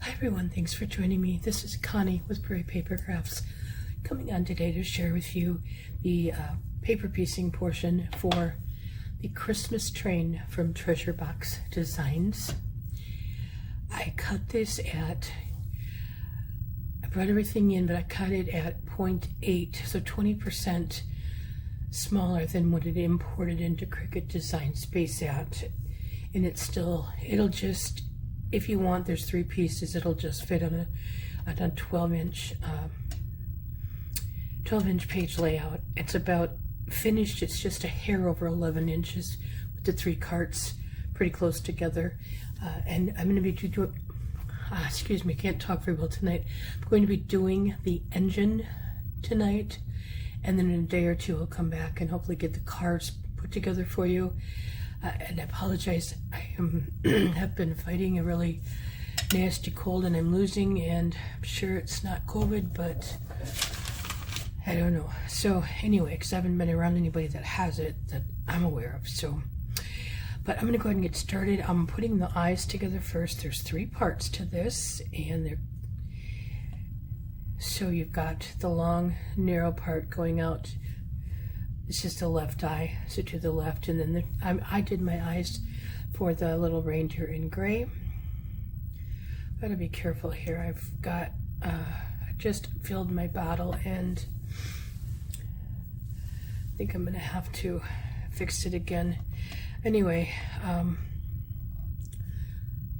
Hi everyone, thanks for joining me. This is Connie with Prairie Paper Crafts, coming on today to share with you the paper piecing portion for the Christmas train from Treasure Box Designs. I cut this at, I brought everything in, but I cut it at 0.8, so 20% smaller than what it imported into Cricut Design Space at. And it's still, it'll just, if you want, there's 3 pieces, it'll just fit on a 12-inch page layout. It's about finished, it's just a hair over 11 inches with the 3 carts pretty close together. And I'm going to be doing, excuse me, can't talk very well tonight. I'm going to be doing the engine tonight, and then in a day or two I'll come back and hopefully get the cars put together for you. And I apologize, I have been fighting a really nasty cold and I'm losing, and I'm sure it's not COVID, but I don't know. So anyway, because I haven't been around anybody that has it that I'm aware of. So, but I'm going to go ahead and get started. I'm putting the eyes together first. There's 3 parts to this, and they're, so you've got the long narrow part going out. It's just the left eye, so to the left, and then I did my eyes for the little reindeer in gray. Gotta be careful here. I've got, I just filled my bottle, and I think I'm gonna have to fix it again. Anyway,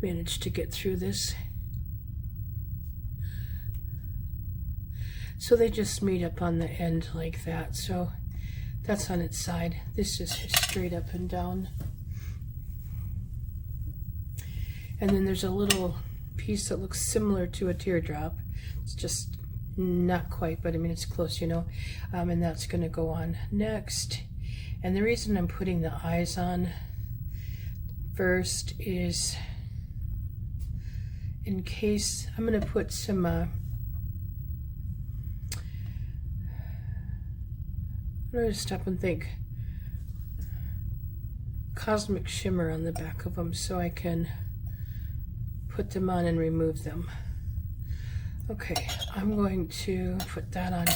managed to get through this. So they just meet up on the end like that. So that's on its side. This is straight up and down. And then there's a little piece that looks similar to a teardrop. It's just not quite, but I mean, it's close, you know. And that's going to go on next. And the reason I'm putting the eyes on first is in case I'm going to put some I'm going to stop and think. Cosmic shimmer on the back of them so I can put them on and remove them. Okay, I'm going to put that on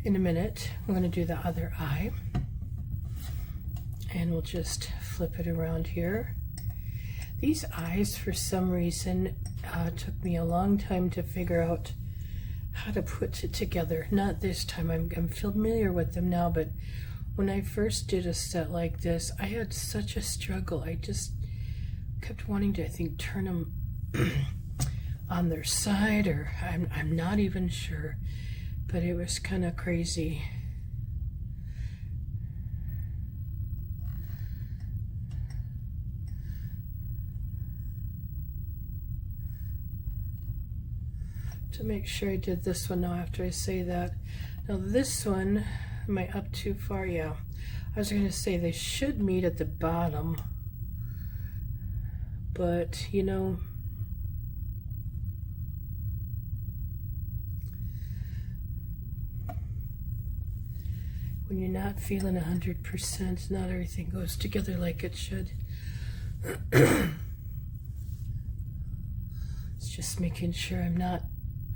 in a minute. I'm going to do the other eye. And we'll just flip it around here. These eyes, for some reason, took me a long time to figure out how to put it together. Not this time, I'm familiar with them now, but when I first did a set like this, I had such a struggle. I just kept wanting to, I think, turn them on their side, or I'm not even sure, but it was kind of crazy. To make sure I did this one now after I say that. Now this one, am I up too far? Yeah. I was going to say they should meet at the bottom, but you know, when you're not feeling 100%, not everything goes together like it should. It's just making sure I'm not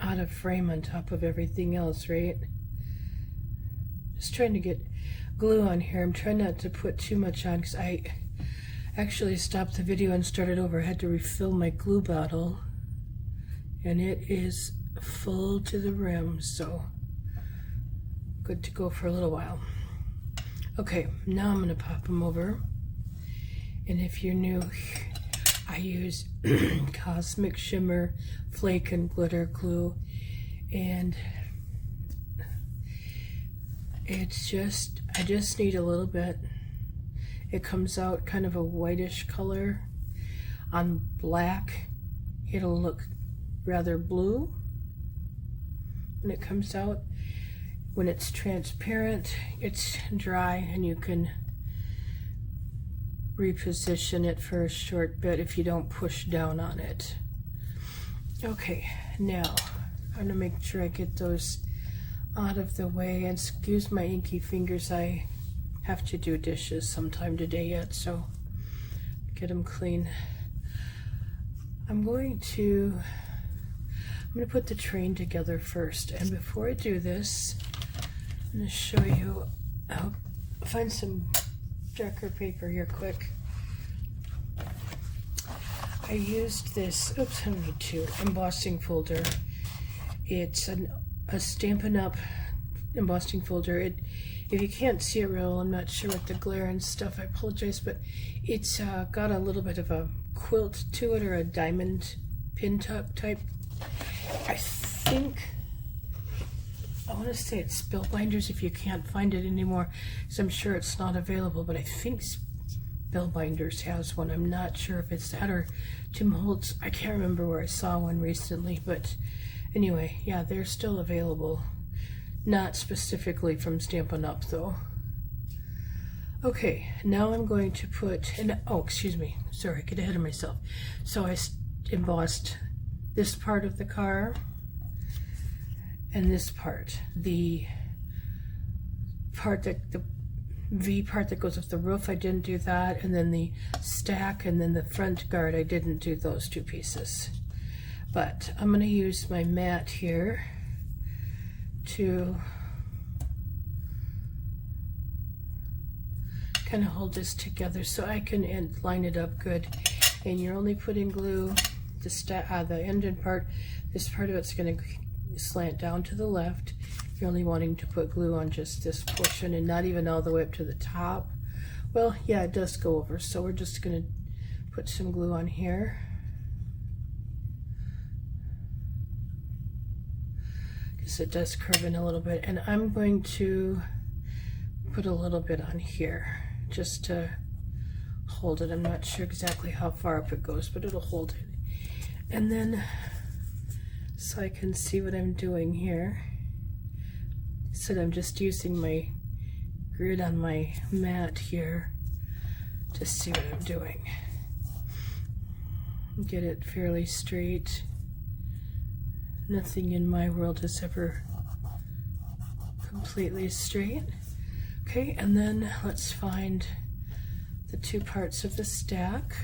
out of frame on top of everything else, right? Just trying to get glue on here. I'm trying not to put too much on because I actually stopped the video and started over. I had to refill my glue bottle, and it is full to the rim, so good to go for a little while. Okay, now I'm going to pop them over, and if you're new, I use Cosmic Shimmer Flake and Glitter Glue, and it's just, I just need a little bit. It comes out kind of a whitish color. On black, it'll look rather blue when it comes out. When it's transparent, it's dry, and you can reposition it for a short bit if you don't push down on it. Okay, now I'm gonna make sure I get those out of the way, and excuse my inky fingers. I have to do dishes sometime today yet, so get them clean. I'm going to put the train together first, and before I do this, I'm going to show you. I'll find some darker paper here quick. I used this, oops, I don't need to, embossing folder. It's a Stampin' Up! Embossing folder. If you can't see it real, I'm not sure what the glare and stuff, I apologize, but it's got a little bit of a quilt to it, or a diamond pin tuck type. I think, I want to say it's Spellbinders if you can't find it anymore, because I'm sure it's not available, but I think Spellbinders has one. I'm not sure if it's that or Tim Holtz. I can't remember where I saw one recently, but anyway, yeah, they're still available. Not specifically from Stampin' Up! Though. Okay, now I'm going to put, oh, excuse me, sorry, get ahead of myself. So I embossed this part of the car and this part. The part that, the V part that goes with the roof, I didn't do that, and then the stack and then the front guard, I didn't do those two pieces. But I'm going to use my mat here to kind of hold this together so I can line it up good. And you're only putting glue, the engine part, this part of it's going to slant down to the left. You're only wanting to put glue on just this portion and not even all the way up to the top. Well, yeah, it does go over, so we're just going to put some glue on here. Because it does curve in a little bit, and I'm going to put a little bit on here just to hold it. I'm not sure exactly how far up it goes, but it'll hold it. And then, so I can see what I'm doing here. So I'm just using my grid on my mat here to see what I'm doing. Get it fairly straight. Nothing in my world is ever completely straight. Okay, and then let's find the two parts of the stack.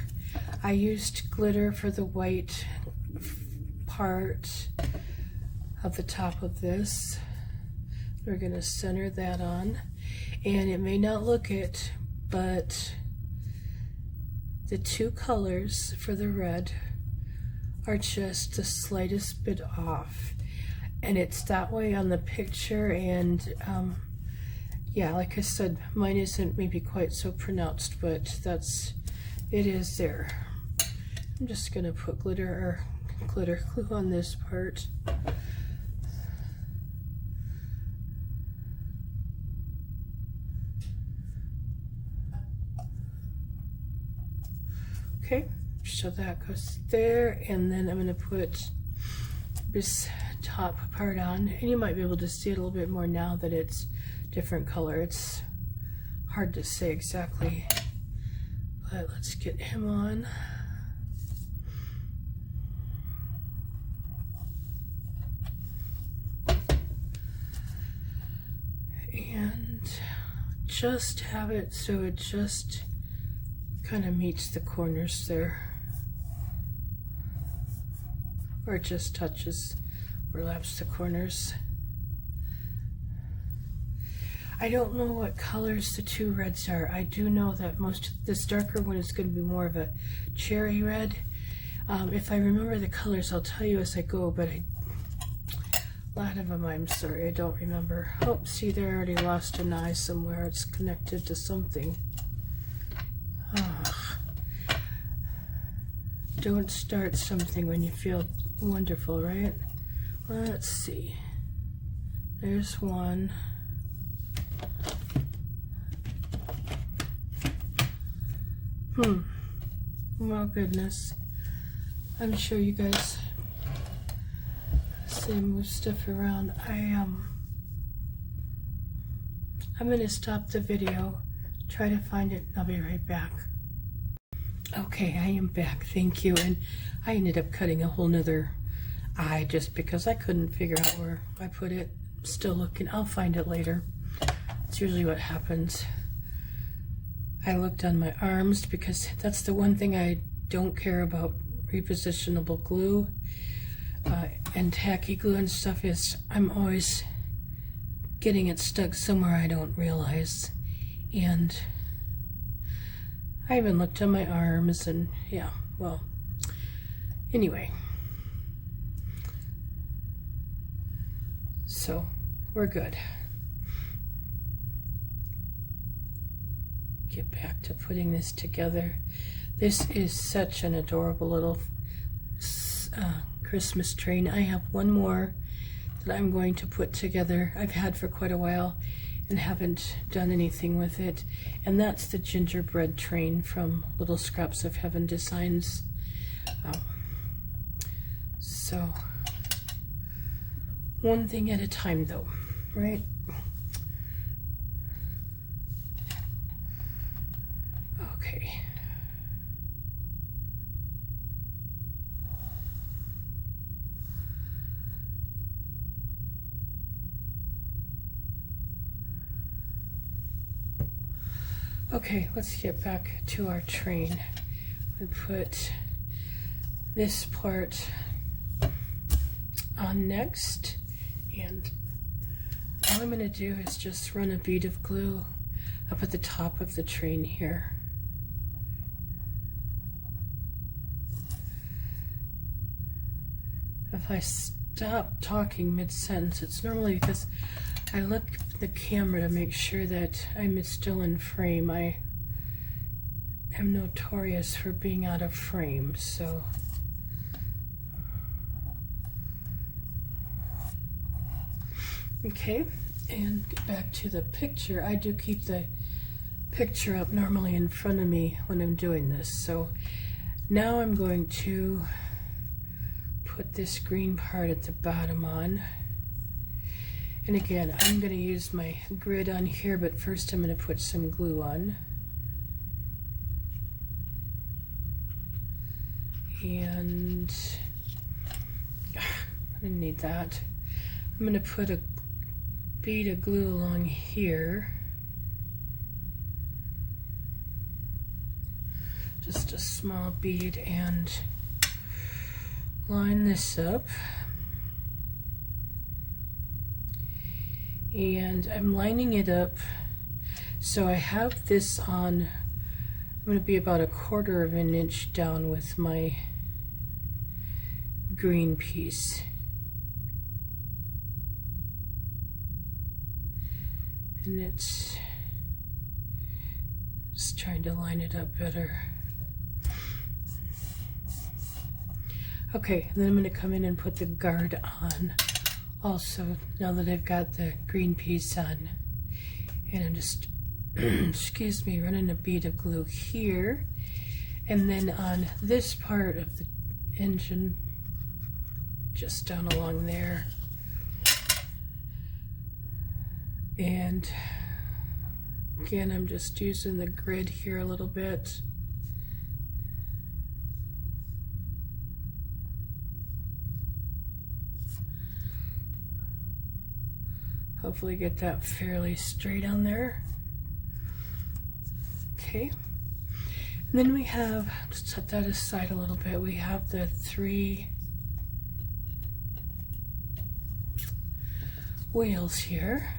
I used glitter for the white part of the top of this. We're going to center that on, and it may not look it, but the two colors for the red are just the slightest bit off, and it's that way on the picture. And yeah, like I said, mine isn't maybe quite so pronounced, but it is there. I'm just gonna put glitter glue on this part. Okay, so that goes there, and then I'm going to put this top part on, and you might be able to see it a little bit more now that it's different color. It's hard to say exactly, but let's get him on. And just have it so it just kind of meets the corners there, or it just touches, overlaps the corners. I don't know what colors the two reds are. I do know that this darker one is going to be more of a cherry red. If I remember the colors, I'll tell you as I go, but a lot of them, I'm sorry, I don't remember. Oh, see, they already lost an eye somewhere. It's connected to something. Oh. Don't start something when you feel wonderful, right? Let's see. There's one. Well, goodness. I'm sure you guys say move stuff around. I'm gonna stop the video, try to find it, and I'll be right back. Okay, I am back, thank you. And I ended up cutting a whole nother eye just because I couldn't figure out where I put it. Still looking, I'll find it later. It's usually what happens. I looked on my arms because that's the one thing I don't care about repositionable glue and tacky glue and stuff is I'm always getting it stuck somewhere I don't realize. And I even looked on my arms and yeah, well, anyway. So we're good. Get back to putting this together. This is such an adorable little Christmas train. I have one more that I'm going to put together. I've had for quite a while and haven't done anything with it. And that's the gingerbread train from Little Scraps of Heaven Designs. So, one thing at a time though, right? Okay. Okay, let's get back to our train. We put this part on next, and all I'm going to do is just run a bead of glue up at the top of the train here. If I stop talking mid-sentence, it's normally because I look at the camera to make sure that I'm still in frame. I am notorious for being out of frame, so okay, and get back to the picture. I do keep the picture up normally in front of me when I'm doing this. So now I'm going to put this green part at the bottom on. And again, I'm going to use my grid on here, but first I'm going to put some glue on. And I didn't need that. I'm going to put a bead of glue along here. Just a small bead, and line this up. And I'm lining it up so I have this on. I'm going to be about 1/4 of an inch down with my green piece. And it's just trying to line it up better. Okay, and then I'm going to come in and put the guard on also, now that I've got the green piece on. And I'm just, excuse me, running a bead of glue here. And then on this part of the engine, just down along there. And again, I'm just using the grid here a little bit. Hopefully get that fairly straight on there. Okay. And then we have, just set that aside a little bit, we have the 3 wheels here.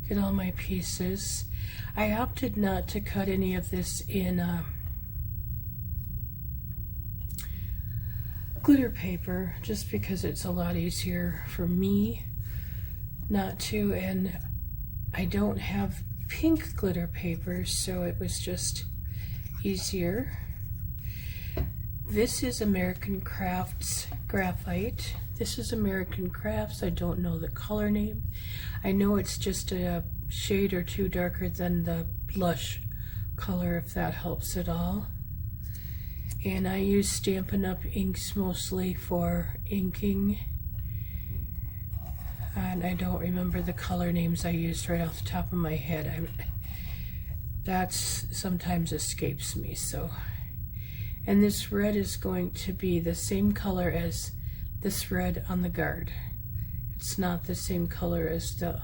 Get all my pieces. I opted not to cut any of this in glitter paper just because it's a lot easier for me not to, and I don't have pink glitter paper, so it was just easier. This is American Crafts graphite. This is American Crafts. I don't know the color name. I know it's just a shade or 2 darker than the blush color, if that helps at all. And I use Stampin' Up! Inks mostly for inking. And I don't remember the color names I used right off the top of my head. That's sometimes escapes me. So, and this red is going to be the same color as this red on the guard. It's not the same color as the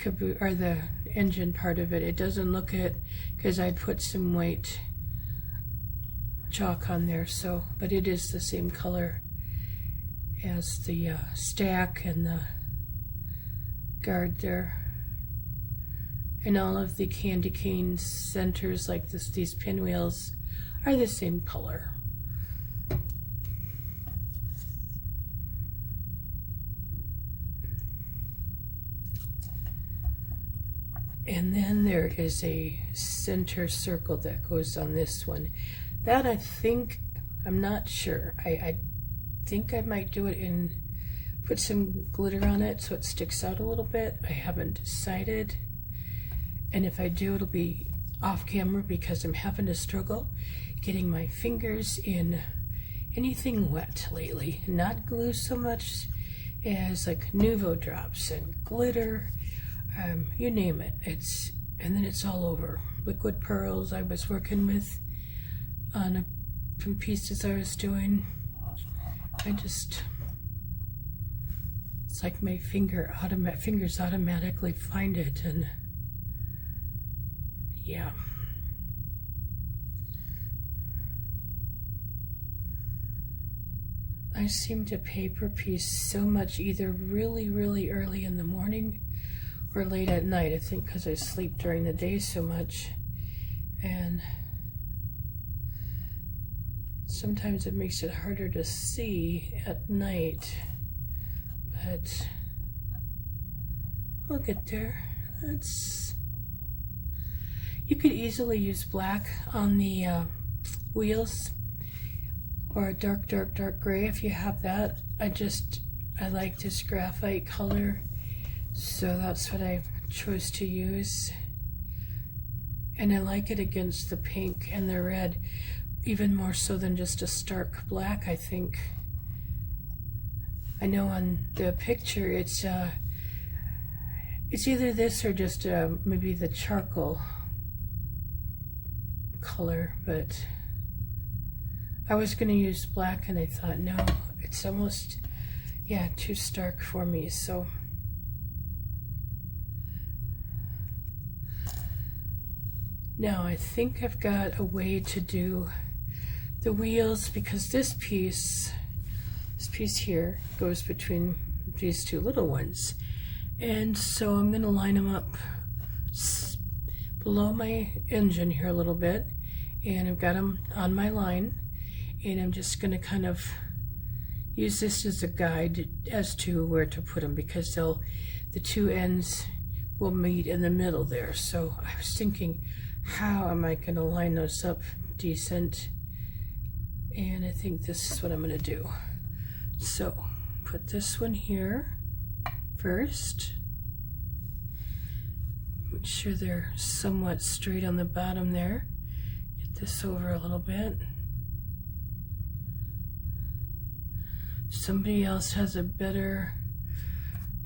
the engine part of it. It doesn't look it because I put some white chalk on there, so, but it is the same color as the stack and the guard there. And all of the candy cane centers like this, these pinwheels are the same color. And then there is a center circle that goes on this one. That I think, I'm not sure. I think I might do it in, put some glitter on it so it sticks out a little bit. I haven't decided. And if I do, it'll be off camera because I'm having to struggle getting my fingers in anything wet lately. Not glue so much as like Nuvo drops and glitter, you name it. And then it's all over. Liquid pearls I was working with on some pieces I was doing. It's like my fingers automatically find it, and yeah. I seem to paper piece so much either really, really early in the morning or late at night. I think because I sleep during the day so much, and sometimes it makes it harder to see at night. But look at there. You could easily use black on the wheels, or a dark gray if you have that. I like this graphite color, so that's what I chose to use. And I like it against the pink and the red, even more so than just a stark black, I think. I know on the picture it's either this or just maybe the charcoal color, but I was going to use black and I thought, no, it's almost, yeah, too stark for me. So now I think I've got a way to do the wheels, because this piece here goes between these two little ones. And so I'm going to line them up below my engine here a little bit, and I've got them on my line, and I'm just going to kind of use this as a guide as to where to put them, because the two ends will meet in the middle there. So I was thinking, how am I going to line those up decent? And I think this is what I'm going to do. So put this one here first. Make sure they're somewhat straight on the bottom there. Get this over a little bit. Somebody else has a better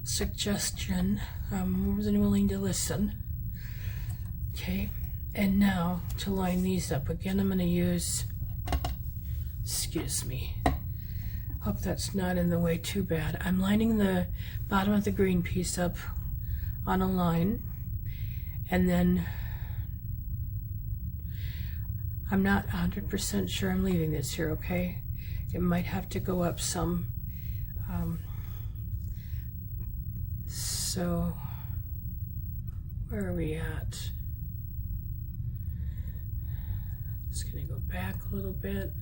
suggestion, I'm more than willing to listen. Okay, and now to line these up again, I'm going to use, excuse me, hope that's not in the way too bad. I'm lining the bottom of the green piece up on a line, and then I'm not 100% sure I'm leaving this here, okay? It might have to go up some. So where are we at? Just gonna go back a little bit.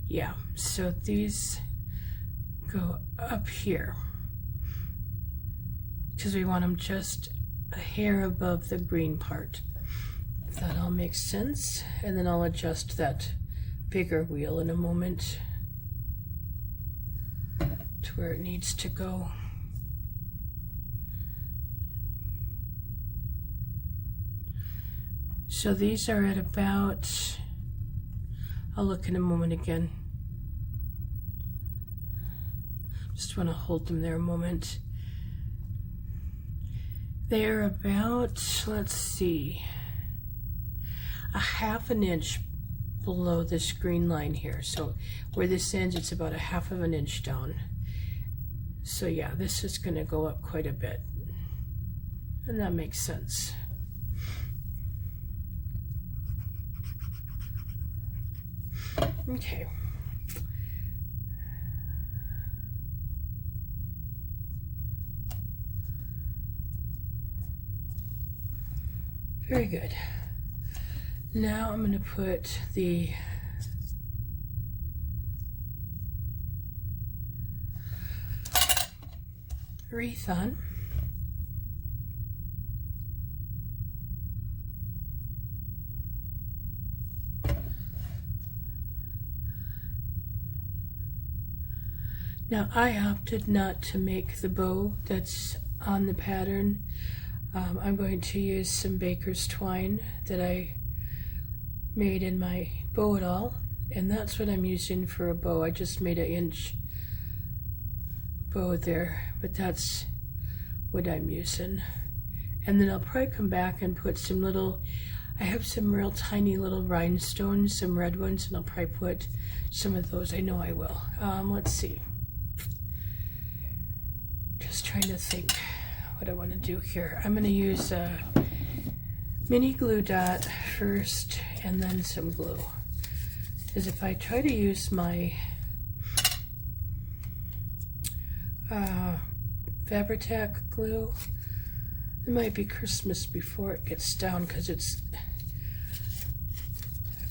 Yeah, so these go up here because we want them just a hair above the green part. If that all makes sense. And then I'll adjust that bigger wheel in a moment to where it needs to go. So these are at about, I'll look in a moment again. Just want to hold them there a moment. They're about, let's see, a ½ an inch below this green line here. So where this ends, it's about a ½ of an inch down. So yeah, this is going to go up quite a bit, and that makes sense. Okay. Very good. Now I'm going to put the wreath on. Now I opted not to make the bow that's on the pattern. I'm going to use some baker's twine that I made in my bow it all, and that's what I'm using for a bow. I just made an inch bow there, but that's what I'm using. And then I'll probably come back and put some little, I have some real tiny little rhinestones, some red ones, and I'll probably put some of those. I know I will. Let's see. Just trying to think what I want to do here. I'm going to use a mini glue dot first and then some glue. Because if I try to use my Fabri-Tac glue, it might be Christmas before it gets down, because it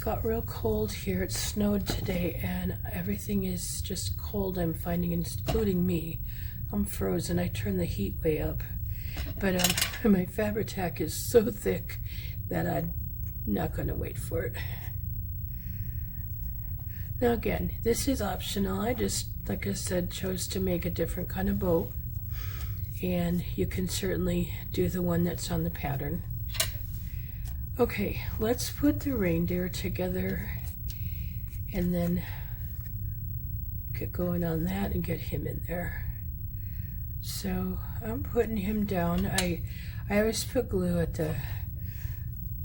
got real cold here. It snowed today and everything is just cold, I'm finding, including me. I'm frozen. I turned the heat way up. But my Fabri-Tac is so thick that I'm not going to wait for it. Now again, this is optional. I just, like I said, chose to make a different kind of bow. And you can certainly do the one that's on the pattern. Okay, let's put the reindeer together and then get going on that and get him in there. So I'm putting him down. I always put glue at the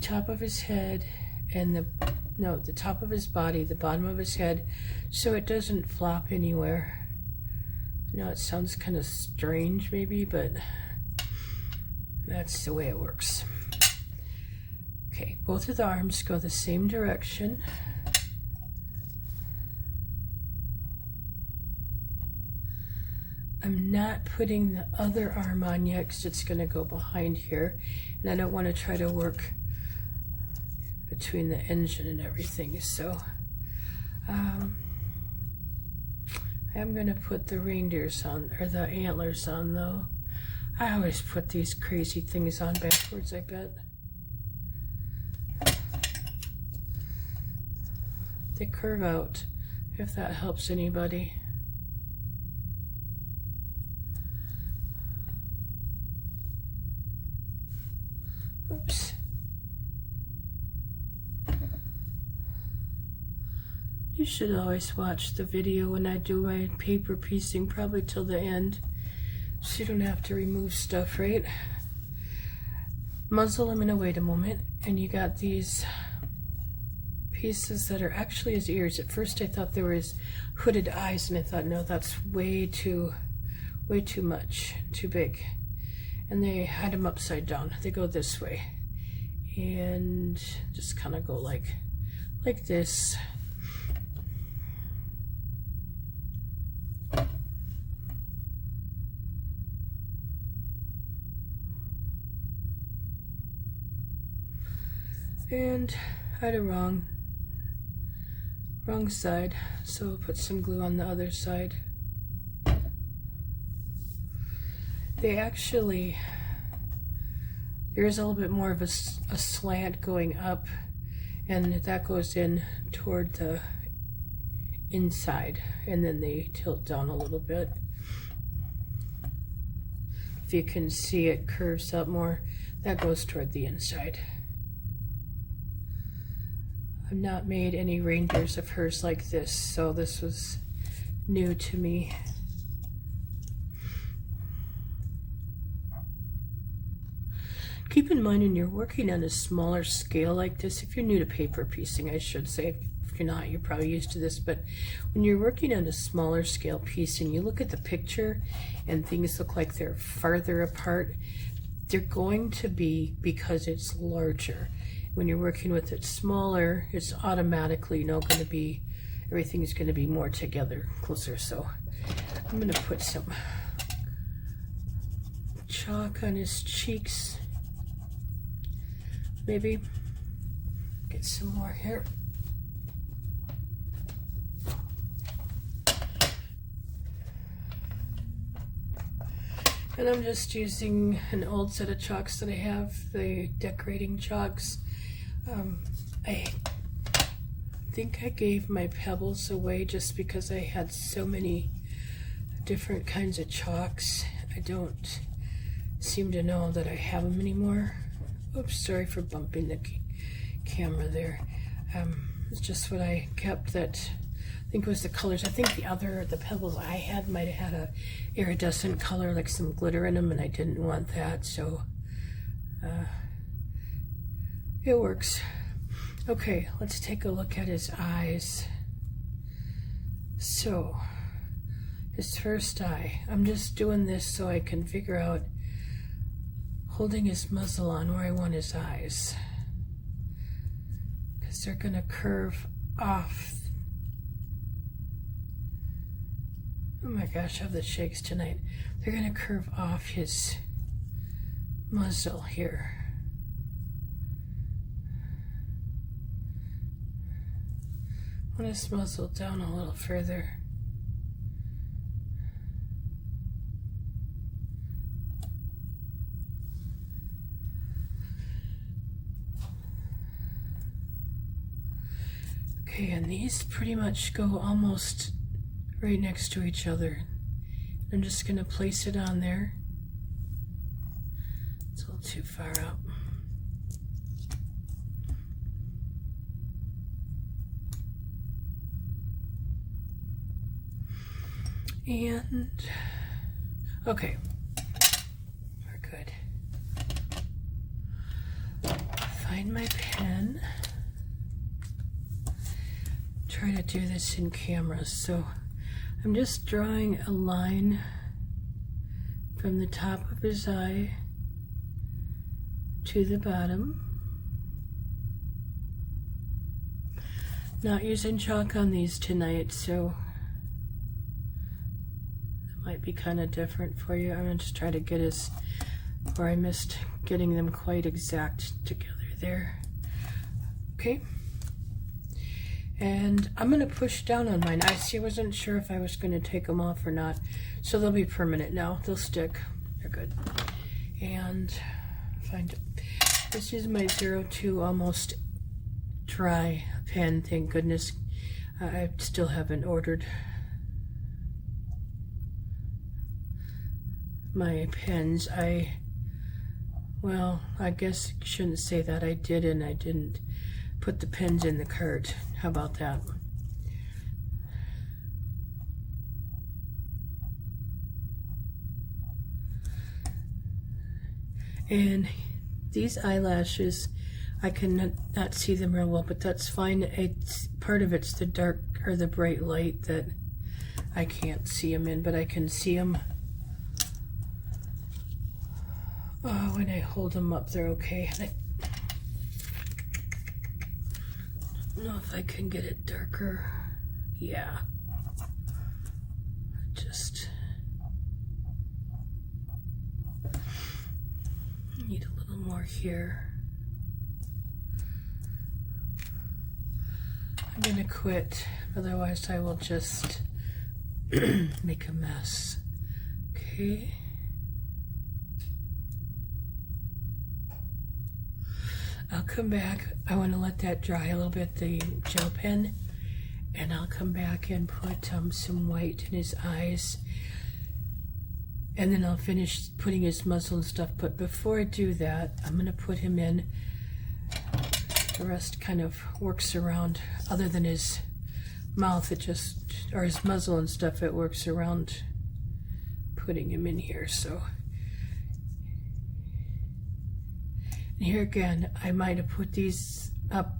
top of his head and the top of his body, the bottom of his head, so it doesn't flop anywhere. I know it sounds kind of strange maybe, but that's the way it works. Okay, both of the arms go the same direction. I'm not putting the other arm on yet because it's going to go behind here, and I don't want to try to work between the engine and everything. So I'm going to put the reindeers on, or the antlers on, though. I always put these crazy things on backwards, I bet. They curve out, if that helps anybody. Oops. You should always watch the video when I do my paper piecing, probably till the end, so you don't have to remove stuff, right? Muzzle, I'm going to wait a moment, and you got these pieces that are actually his ears. At first I thought there was hooded eyes, and I thought, no, that's way too much, too big. And they had them upside down. They go this way, and just kind of go like this. And I had a wrong side, so I'll put some glue on the other side. They actually, there's a little bit more of a slant going up, and that goes in toward the inside, and then they tilt down a little bit. If you can see, it curves up more. That goes toward the inside. I've not made any reindeers of hers like this, so this was new to me. Keep in mind, when you're working on a smaller scale like this, if you're new to paper piecing, I should say, if you're not, you're probably used to this, but when you're working on a smaller scale piece and you look at the picture and things look like they're farther apart, they're going to be because it's larger. When you're working with it smaller, it's automatically going to be everything is going to be more together, closer. So I'm going to put some chalk on his cheeks. Maybe get some more here. And I'm just using an old set of chalks that I have, the decorating chalks. I think I gave my pebbles away just because I had so many different kinds of chalks. I don't seem to know that I have them anymore. Oops, sorry for bumping the camera there. It's just what I kept that I think it was the colors. I think the pebbles I had might have had a iridescent color, like some glitter in them, and I didn't want that, so it works. Okay, let's take a look at his eyes. So, his first eye. I'm just doing this so I can figure out holding his muzzle on where I want his eyes, because they're going to curve off. Oh my gosh, I have the shakes tonight. They're going to curve off his muzzle here. I want his muzzle down a little further. Okay, and these pretty much go almost right next to each other. I'm just going to place it on there. It's a little too far up. And okay, we're good. Find my pen. Try to do this in camera. So I'm just drawing a line from the top of his eye to the bottom. Not using chalk on these tonight, so that might be kind of different for you. I'm going to just try to get his, where I missed getting them quite exact together there. Okay. And I'm going to push down on mine. I wasn't sure if I was going to take them off or not. So they'll be permanent now. They'll stick. They're good. And find it. This is my 02 almost dry pen, thank goodness. I still haven't ordered my pens. Well, I guess I shouldn't say that. I did, and I didn't put the pens in the cart. How about that? And these eyelashes, I can not see them real well, but that's fine. It's part of it's the dark or the bright light that I can't see them in, but I can see them. Oh, when I hold them up, they're okay. I don't know if I can get it darker. Yeah. Just need a little more here. I'm gonna quit, otherwise I will just make a mess. Okay. I'll come back. I want to let that dry a little bit, the gel pen, and I'll come back and put some white in his eyes, and then I'll finish putting his muzzle and stuff. But before I do that, I'm going to put him in. The rest kind of works around, other than his mouth, it just, or his muzzle and stuff, it works around putting him in here. So, and here again, I might have put these up,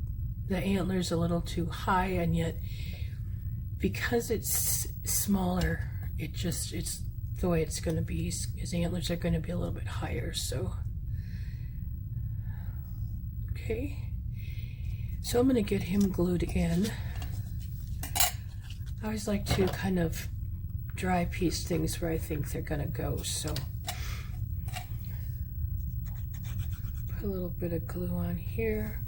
the antlers, a little too high, and yet because it's smaller, it's the way it's going to be. His antlers are going to be a little bit higher. So, okay. So I'm going to get him glued in. I always like to kind of dry piece things where I think they're gonna go, so put a little bit of glue on here.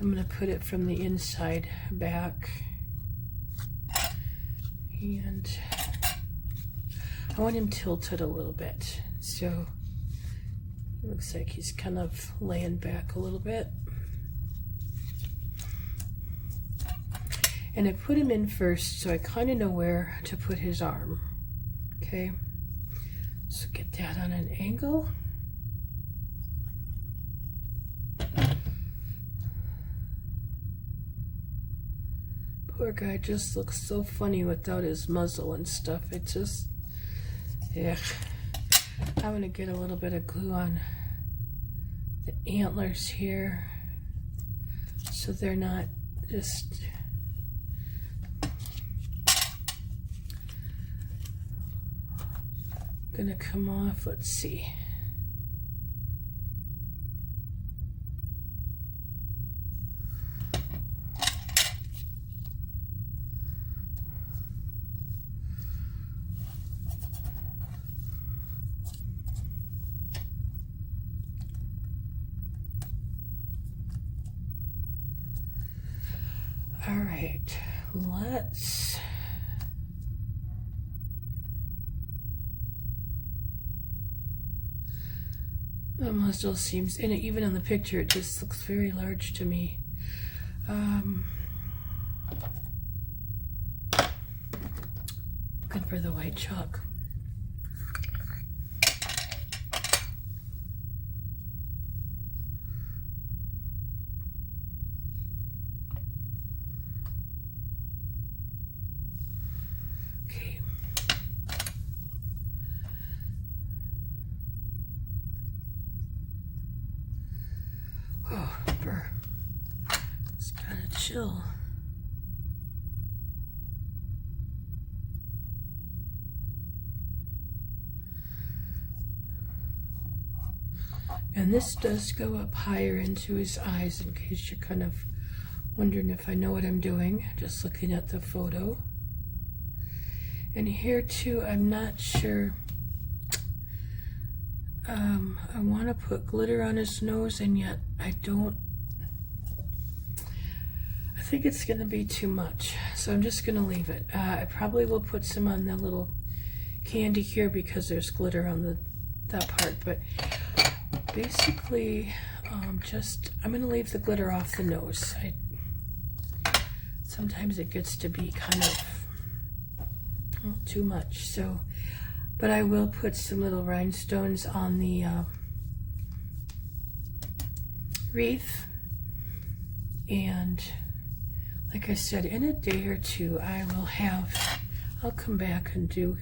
I'm gonna put it from the inside back, and I want him tilted a little bit, so it looks like he's kind of laying back a little bit. And I put him in first, so I kind of know where to put his arm. Okay, so get that on an angle. Poor guy just looks so funny without his muzzle and stuff. It just, yeah. I'm gonna get a little bit of glue on the antlers here, so they're not just gonna come off. Let's see. All right, let's the muzzle seems, and even in the picture it just looks very large to me. Good for the white chalk. Oh, burr. It's kind of chill. And this does go up higher into his eyes, in case you're kind of wondering if I know what I'm doing, just looking at the photo. And here too, I'm not sure. I want to put glitter on his nose, and yet I don't. I think it's going to be too much, so I'm just going to leave it. I probably will put some on the little candy here because there's glitter on that part, but basically I'm going to leave the glitter off the nose. Sometimes it gets to be kind of too much, so. But I will put some little rhinestones on the wreath, and like I said, in a day or two I'll come back and do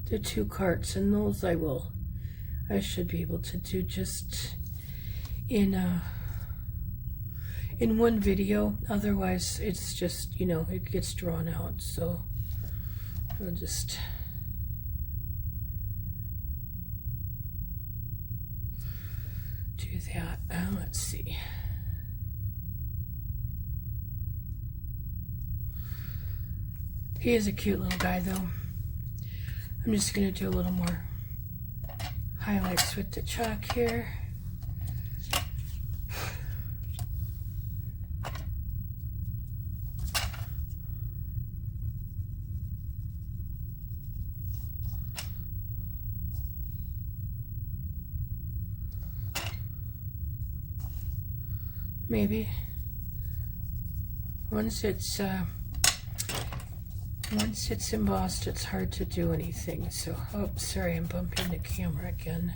the 2 carts, and those I should be able to do just in one video. Otherwise it's just, it gets drawn out, so I'll just do that. Let's see. He is a cute little guy though. I'm just going to do a little more highlights with the chalk here. Maybe once it's embossed, it's hard to do anything. So, oh, sorry, I'm bumping the camera again.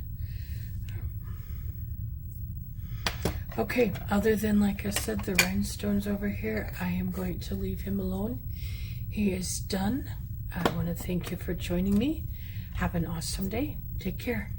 Okay, other than, like I said, the rhinestones over here, I am going to leave him alone. He is done. I want to thank you for joining me. Have an awesome day. Take care.